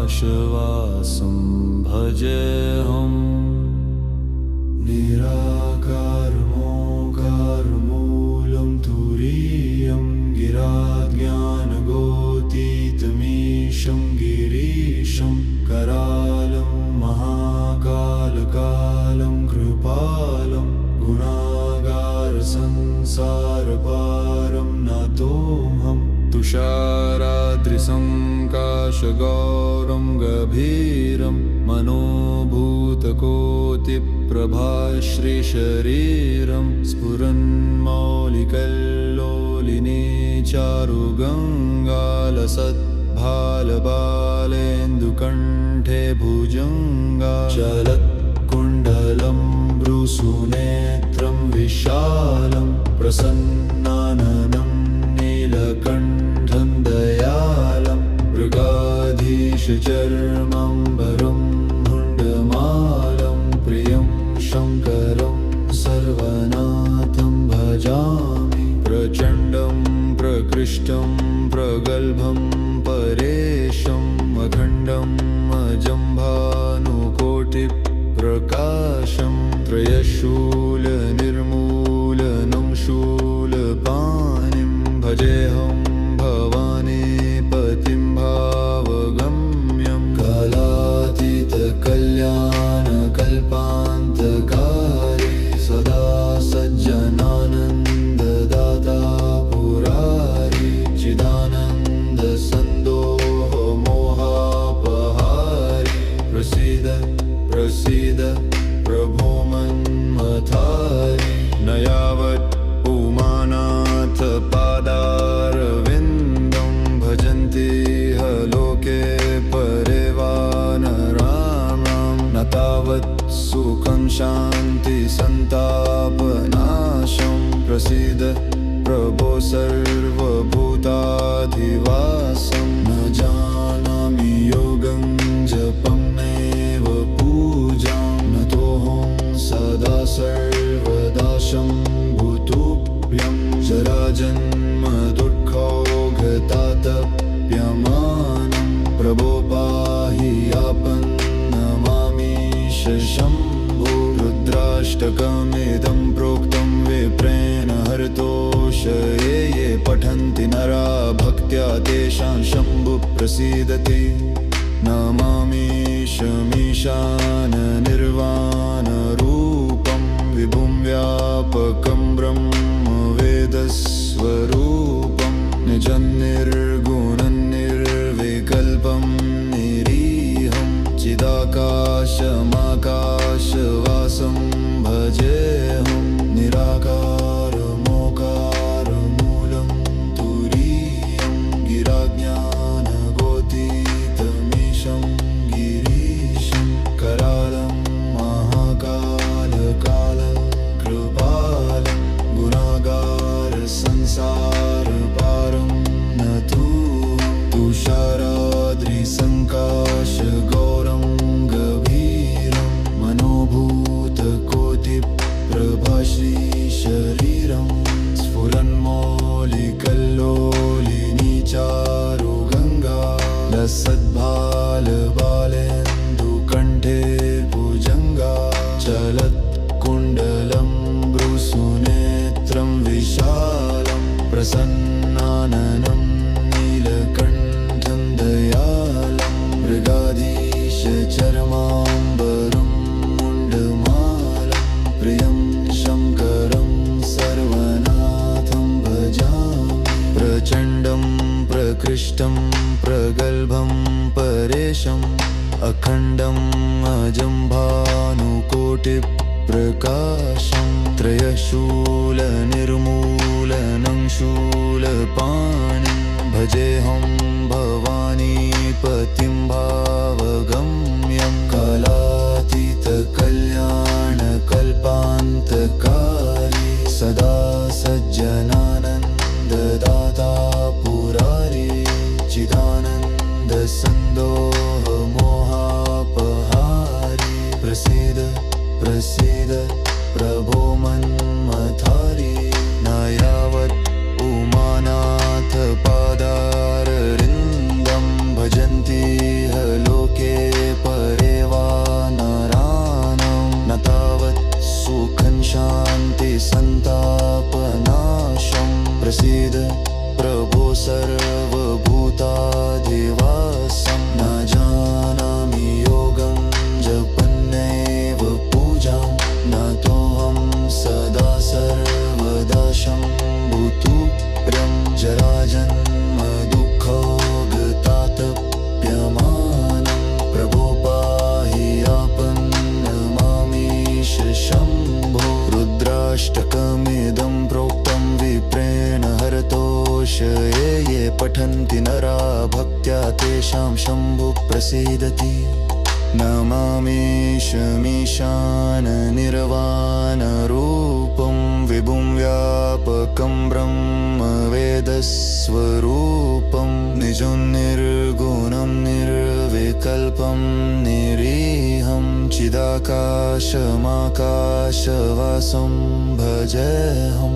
गुणाकाशवासं भजेऽहम् निराकारमोकारमूलं तुरीयं गिराज्ञानगोतीतमीशं गिरीशं करालं महाकालकालं कृपालं गुणागारसंसारपारं नतोऽहं तुषाराद्रिसङ्काशगौरं गभीरं मनोभूतकोटिप्रभाश्रीशरीरं स्फुरन्मौलिकल्लोलिनी चारुगङ्गालसद्भालबालेन्दुकण्ठे भुजङ्गा चलत्कुण्डलं भ्रूसुनेत्रं विशालं प्रसन्नाननं नीलकण्ठं दयालं मृगाधीशचर्माम्बरं मुण्डमालं प्रियं शङ्करं सर्वनाथं भजामि प्रचण्डं प्रकृष्टं प्रगल्भं परेशम् अखण्डम् अजम्भानुकोटिप्रकाशं त्रयशूलनिर्मूलनं शूलपाणिं भजेऽहं भवानीपतिं भावगम्यं कालातीतकल्याणकल्पान्तकारी सदा सज्जनानन्ददाता पुरारी चिदानन्दसन्दोहमोहापहारी प्रसीद प्रसीद प्रभो मन्मथारी न यावत् उमानाथपादारविन्दं भजन्ति ह लोके परेवानराणां न तावत् सुखं शान्तिसन्तापनाशं प्रसीद प्रभो सर्वभूताधिवासं न जानामि योगं जपं नैव पूजां नतोऽहं सदा सर्वदा शम्भुतुभ्यं जराजन्म दुःखौघतातप्यमानं प्रभो पाहि आपन्नमामीश शम्भो रुद्राष्टकमिदं प्रोक्तं विप्रेण हरतोषये ये पठन्ति नरा भक्त्या तेषां शम्भुः प्रसीदति नमामीशमीशाननिर्वाणरूपं विभुं व्यापकं ब्रह्मवेदस्वरूपं निजं निर्गुणं निर्विकल्पं निरीहं चिदाकाशमाकाशवासं भजेऽहं निराकारमोकारमूलं तुरीयं गिराज्ञानगोतीतमीशं गिरीशं करालं महाकालकालं कृपालं गुणागारसंसारपारं नतोऽहं तुषाराद्रिसङ्काशगौरं गभीरं मनोभूतकोटिप्रभाश्रीशरीरं स्फुरन्मौलिकल्लोलिनी चारुगङ्गा लसद्भालबालेन्दुकण्ठे भुजङ्गा चलत्कुण्डलं भ्रूसुनेत्रं विशालं प्रसन्नाननं नीलकण्ठं दयालं मृगाधीशचर्माम्बरं मुण्डमालं प्रियं शङ्करं सर्वनाथं भजामि प्रचण्डं प्रकृष्टं प्रगल्भं परेशम् अखण्डम् अजम्भानुकोटिप्रकाशं त्रयशूलनिर्मूलनं शूलपाणिं भजेऽहं भवानीपतिं भावगम्यं कालातीतकल्याणकल्पान्तकारी सदा सज्जनानन्ददाता पुरारी चिदानन्दसन्दोहमोहापहारी प्रसीद प्रसीद प्रभो मन्मथारी न यावत् उमानाथपादारविन्दं भजन्ति पठन्ति नरा भक्त्या तेषां शम्भु प्रसीदति नमामीशमीशाननिर्वाणरूपं विभुं व्यापकं ब्रह्मवेदस्वरूपं निजं निर्गुणं निर्विकल्पं निरीहं चिदाकाशमाकाशवासं भजेऽहं